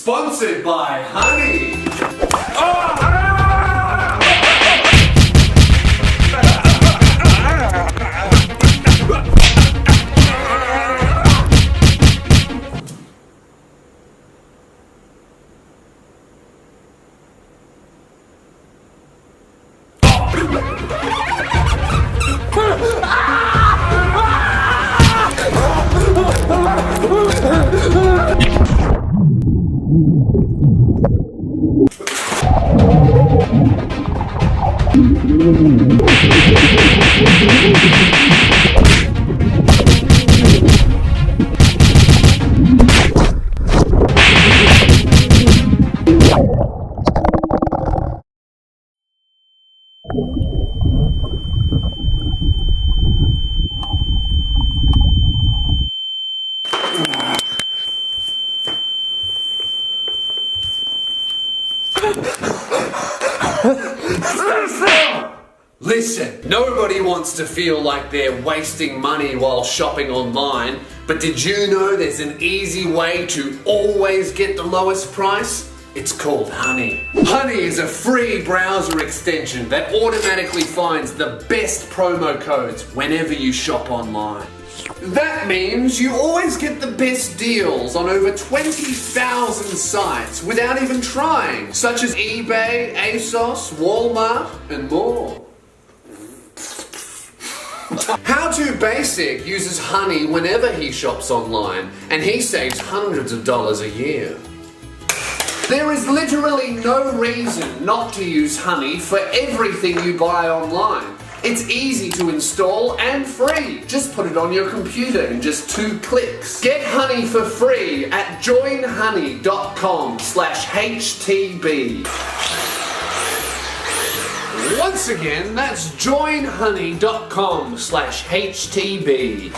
Sponsored by Honey. Listen, nobody wants to feel like they're wasting money while shopping online, but did you know there's an easy way to always get the lowest price? It's called Honey. Honey is a free browser extension that automatically finds the best promo codes whenever you shop online. That means you always get the best deals on over 20,000 sites without even trying, such as eBay, ASOS, Walmart, and more. How To Basic uses Honey whenever he shops online, and he saves hundreds of dollars a year. There is literally no reason not to use Honey for everything you buy online. It's easy to install and free. Just put it on your computer in just 2 clicks. Get Honey for free at joinhoney.com/HTB. Once again, that's joinhoney.com/HTB.